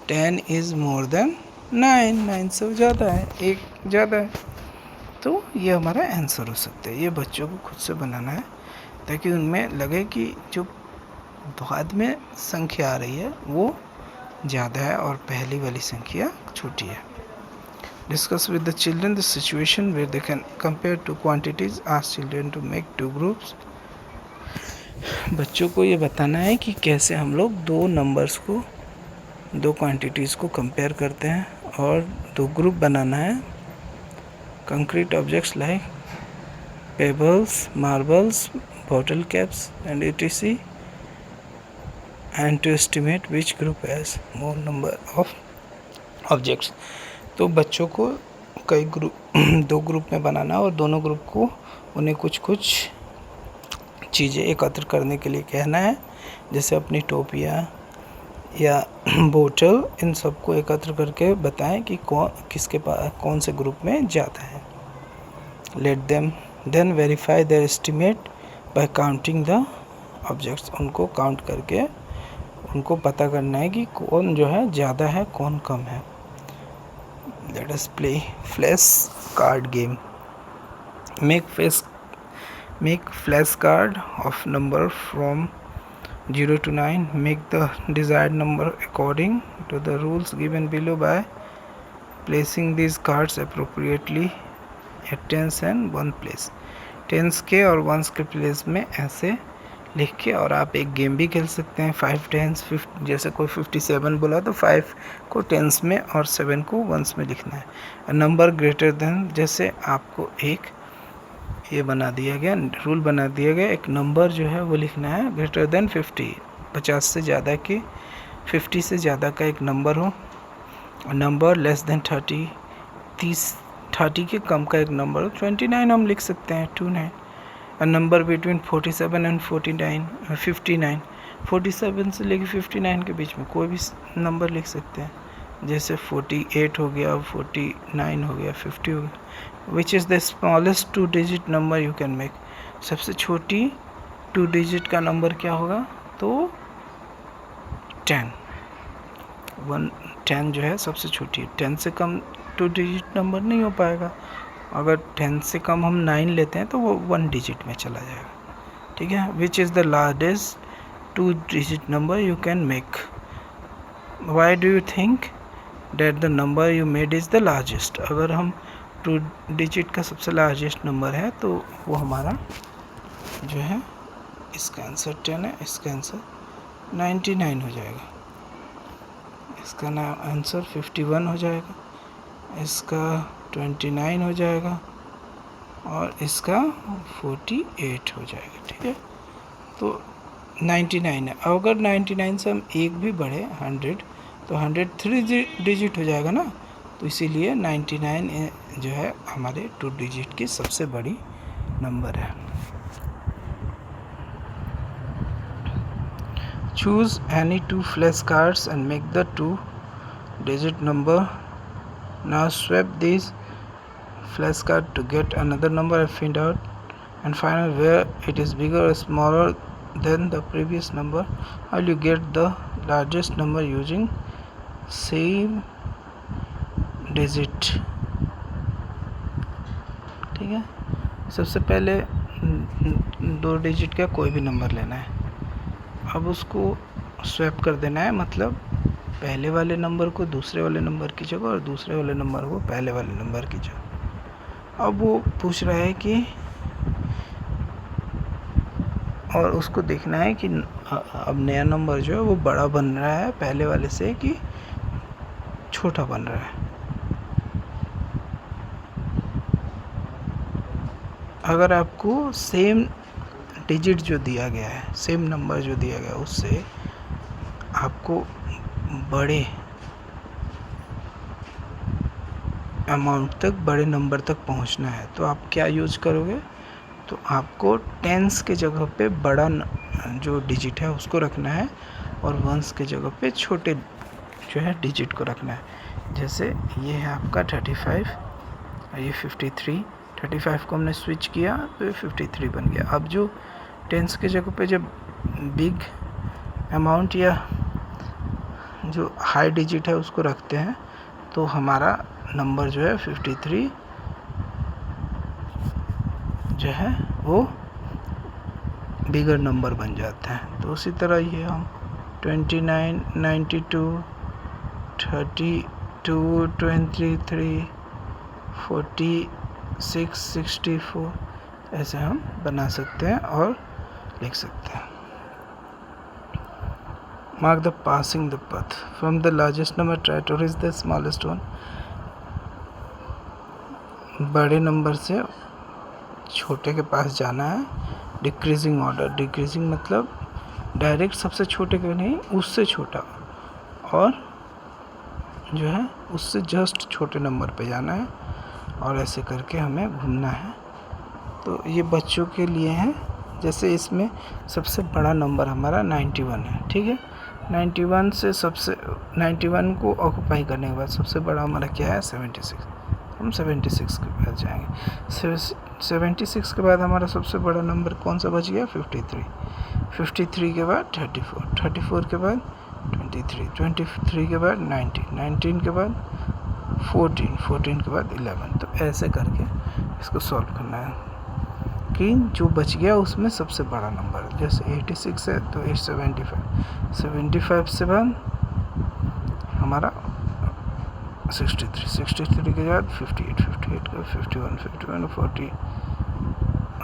10 इज़ मोर देन 9, 9 से ज़्यादा है, एक ज़्यादा है। तो ये हमारा आंसर हो सकता है। ये बच्चों को खुद से बनाना है ताकि उनमें लगे कि जो बाद में संख्या आ रही है वो ज़्यादा है और पहली वाली संख्या छोटी है। Discuss with the children the situation where they can compare two quantities. Ask children to make two groups. बच्चों को ये बताना है कि कैसे हम लोग दो नंबर्स को, दो क्वांटिटीज़ को कंपेयर करते हैं और दो ग्रुप बनाना है। Concrete objects like pebbles, marbles, bottle caps and etc. and to estimate which group has more number of objects. तो बच्चों को कई ग्रुप दो ग्रुप में बनाना और दोनों ग्रुप को उन्हें कुछ कुछ चीज़ें एकत्र करने के लिए कहना है, जैसे अपनी टोपियाँ या बोतल, इन सबको एकत्र करके बताएं कि किसके पास कौन से ग्रुप में ज़्यादा है। Let them then verify their estimate by counting the objects. उनको काउंट करके उनको पता करना है कि कौन जो है ज़्यादा है, कौन कम है। Let us play flashcard game. Make flashcard of number from 0 to 9. Make the desired number according to the rules given below by placing these cards appropriately at tens and one place. Tens के और once के place में ऐसे लिख के, और आप एक गेम भी खेल सकते हैं 5 टेंस 50, जैसे कोई 57 बोला तो 5 को टेंस में और 7 को वंस में लिखना है। नंबर ग्रेटर देन, जैसे आपको एक ये बना दिया गया, रूल बना दिया गया, एक नंबर जो है वो लिखना है ग्रेटर देन 50, 50 से ज़्यादा के 50 से ज़्यादा का एक नंबर हो। नंबर लेस देन 30, 30 के कम का एक नंबर हो। 29 हम लिख सकते हैं, 29। A number between 47 and 49, 59, 47 से लेके 59 के बीच में कोई भी नंबर लिख सकते हैं, जैसे 48 हो गया, 49 हो गया, 50 हो गया। Which is the smallest 2 digit number you can make? सबसे छोटी 2 digit का नंबर क्या होगा? तो 10, 10 जो है सबसे छोटी है। 10 से कम 2 digit नंबर नहीं हो पाएगा। अगर 10 से कम हम 9 लेते हैं तो वो 1 डिजिट में चला जाएगा, ठीक है। Which is the largest 2 digit number you can make? Why do you think that the number you made is the largest? अगर हम 2 डिजिट का सबसे लार्जेस्ट नंबर है तो वो हमारा जो है, इसका आंसर 10 है, इसका आंसर 99 हो जाएगा, इसका आंसर 51 हो जाएगा, इसका 29 हो जाएगा और इसका 48 हो जाएगा, ठीक है। तो 99 है। अगर 99 से हम एक भी बढ़े 100 तो 100 3 डिजिट हो जाएगा ना, तो इसीलिए 99 जो है हमारे 2 डिजिट की सबसे बड़ी नंबर है। Choose any 2 flash cards and make the 2 digit number. Now swap these flashcards to get another number and find out where it is bigger or smaller than the previous number. How will you get the largest number using same digit? ठीक है, सबसे पहले 2 digit का कोई भी number लेना है। अब उसको स्वैप कर देना है, मतलब पहले वाले नंबर को दूसरे वाले नंबर की जगह और दूसरे वाले नंबर को पहले वाले नंबर की जगह। अब वो पूछ रहा है कि, और उसको देखना है कि अब नया नंबर जो है वो बड़ा बन रहा है पहले वाले से कि छोटा बन रहा है। अगर आपको सेम डिजिट जो दिया गया है, सेम नंबर जो दिया गया है, उससे आपको बड़े अमाउंट तक, बड़े नंबर तक पहुंचना है। तो आप क्या यूज करोगे? तो आपको टेंस के जगह पे बड़ा जो डिजिट है उसको रखना है और वंस के जगह पे छोटे जो है डिजिट को रखना है। जैसे ये है आपका 35 और ये 53। 35 को हमने स्विच किया तो ये 53 बन गया। अब जो टेंस के जगह पे जब बिग अमाउंट या जो हाई डिजिट है उसको रखते हैं तो हमारा नंबर जो है 53 जो है वो बिगर नंबर बन जाता है। तो उसी तरह ये हम 29, 92, 32, 23, 46, 64 ऐसे हम बना सकते हैं और लिख सकते हैं। Mark the passing the path from the largest number, try to reach the smallest one. बड़े नंबर से छोटे के पास जाना है डिक्रीजिंग ऑर्डर। डिक्रीजिंग मतलब डायरेक्ट सबसे छोटे के नहीं, उससे छोटा, और जो है उससे जस्ट छोटे नंबर पे जाना है और ऐसे करके हमें घूमना है। तो ये बच्चों के लिए है। जैसे इसमें सबसे बड़ा नंबर हमारा 91 है, ठीक है। 91 से सबसे 91 को ऑक्यूपाई करने के बाद सबसे बड़ा हमारा क्या है? 76। हम 76 के बाद जाएंगे। 76 के बाद हमारा सबसे बड़ा नंबर कौन सा बच गया? 53। 53 के बाद 34, 34 के बाद 23, 23 के बाद 19, 19 के बाद 14, 14 के बाद 11। तो ऐसे करके इसको सॉल्व करना है कि जो बच गया उसमें सबसे बड़ा नंबर, जैसे 86 है तो 875, 75 से बाद हमारा 63, 63 के बाद 58, 58 के बाद 51, 51, 40,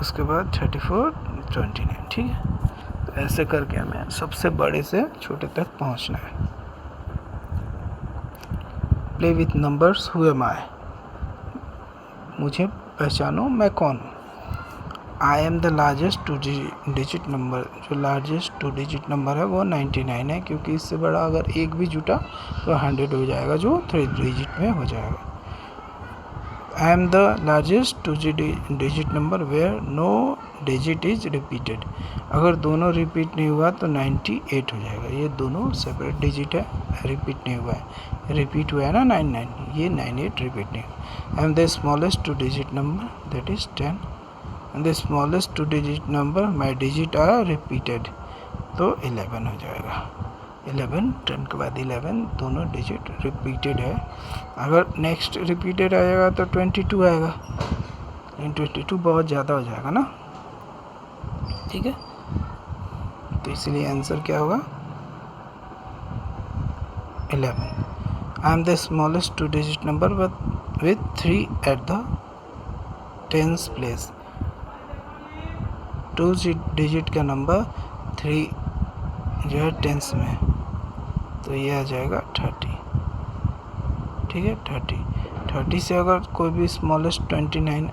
उसके बाद 34, 29, ठीक है। तो ऐसे करके हमें सबसे बड़े से छोटे तक पहुंचना है। Play with numbers, who am I, मुझे पहचानो मैं कौन हूँ। I am the largest 2 digit number, जो लार्जेस्ट 2 डिजिट नंबर है वो 99 है, क्योंकि इससे बड़ा अगर एक भी जुटा तो 100 हो जाएगा, जो 3 डिजिट में हो जाएगा। I am the largest 2 digit number where no digit is repeated, अगर दोनों रिपीट नहीं हुआ तो 98 हो जाएगा। ये दोनों सेपरेट डिजिट है, रिपीट नहीं हुआ है। रिपीट हुआ है ना 99, ये 98 रिपीट नहीं हुआ। आई am the smallest 2 digit number that is 10, and the smallest 2 digit number my digit are repeated, तो 11 हो जाएगा। 11, 10 के बाद 11 दोनों डिजिट रिपीटेड है। अगर नेक्स्ट रिपीटेड आएगा तो 22 आएगा, लेकिन 22 बहुत ज़्यादा हो जाएगा ना, ठीक है। तो इसलिए आंसर क्या होगा? 11। आई am the smallest 2 digit number with 3 at the tens place, 2 digit का नंबर 3 जो है टेंस में, तो ये आ जाएगा 30, ठीक है। 30 से अगर कोई भी स्मॉलेस्ट 29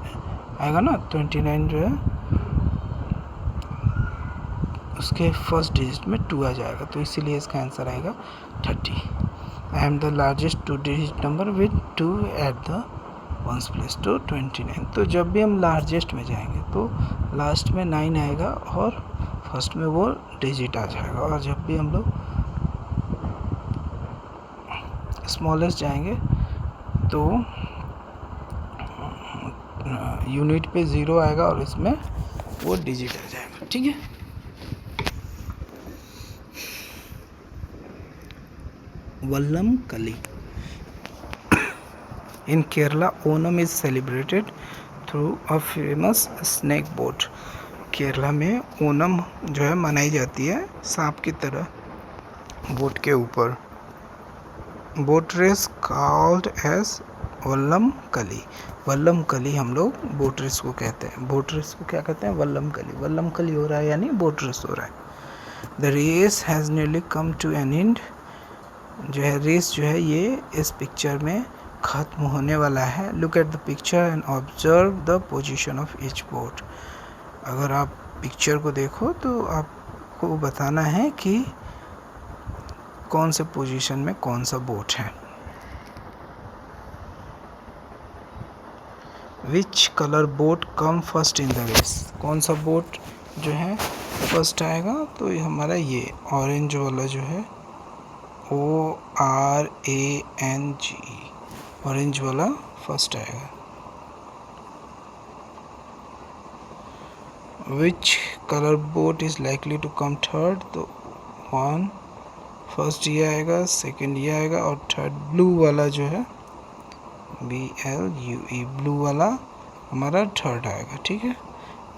आएगा ना, 29 जो है उसके फर्स्ट डिजिट में 2 आ जाएगा, तो इसीलिए इसका आंसर आएगा 30। आई am the largest 2 digit number with 2 at the ones place, तो 29। तो जब भी हम लार्जेस्ट में जाएंगे तो लास्ट में 9 आएगा और फर्स्ट में वो डिजिट आ जाएगा, और जब भी हम लोग स्मॉलेस्ट जाएंगे तो यूनिट पे 0 आएगा और इसमें वो डिजिट आ जाएगा, ठीक है। वल्लम कली। In Kerala, Onam is celebrated through a famous snake boat. Kerala में ओनम जो है मनाई जाती है सांप की तरह बोट के ऊपर। Boat race called as Vallam Kali. Vallam कली हम लोग बोट रेस को कहते हैं। बोट रेस को क्या कहते हैं? वल्लम कली। वल्लम कली हो रहा है यानी बोट रेस हो रहा है। The race has nearly come to an end. जो है रेस जो है ये इस पिक्चर में ख़त्म होने वाला है। Look at the picture and observe the position of each boat. अगर आप पिक्चर को देखो तो आपको बताना है कि कौन से पोजीशन में कौन सा बोट है। Which colour boat come first in the race, कौन सा बोट जो है फर्स्ट आएगा, तो ये हमारा ये ऑरेंज वाला जो है ORANGE, ऑरेंज वाला फर्स्ट आएगा। Which colour boat is likely to come third, तो वन फर्स्ट ये आएगा, सेकंड ये आएगा और थर्ड ब्लू वाला जो है BLUE, ब्लू वाला हमारा थर्ड आएगा। ठीक है।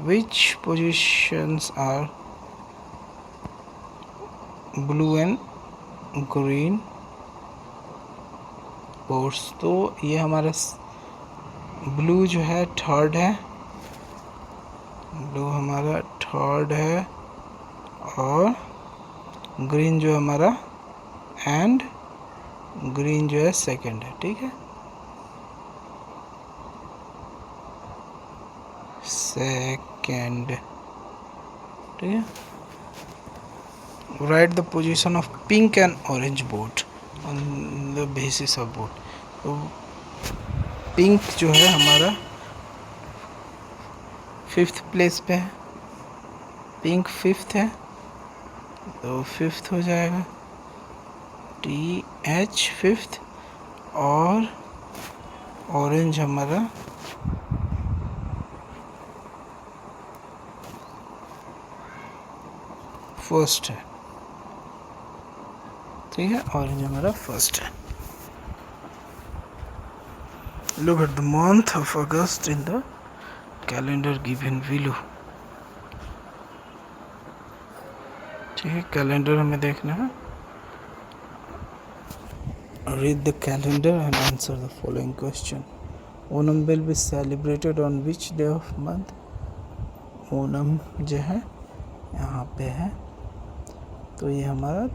Which positions are blue and green boats, तो ये हमारा ब्लू जो है थर्ड है, ब्लू हमारा थर्ड है और ग्रीन जो हमारा एंड ग्रीन जो है सेकंड है। ठीक है, सेकंड। ठीक है। Right the position of pink and orange boat on the basis of boat, तो पिंक जो है हमारा 5th प्लेस पे है, पिंक 5th है तो 5th हो जाएगा TH 5th, और ऑरेंज हमारा 1st है। ठीक है, ऑरेंज हमारा 1st है। Look at the month of August in the calendar given below। ठीक है, कैलेंडर हमें देखना है। Read the calendar and answer the following question। Onam will be celebrated on which day of month? Onam जो है यहाँ पे है, तो ये हमारा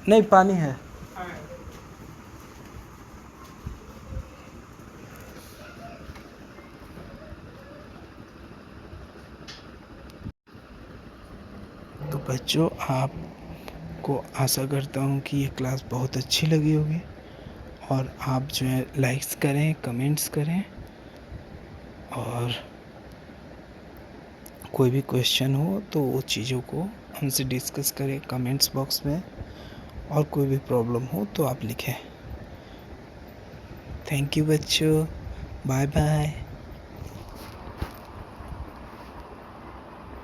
नहीं, पानी है। तो बच्चों, आपको आशा करता हूँ कि ये क्लास बहुत अच्छी लगी होगी और आप जो है लाइक्स करें, कमेंट्स करें, और कोई भी क्वेश्चन हो तो वो चीज़ों को हमसे डिस्कस करें कमेंट्स बॉक्स में, और कोई भी प्रॉब्लम हो तो आप लिखें। थैंक यू बच्चों, बाय बाय।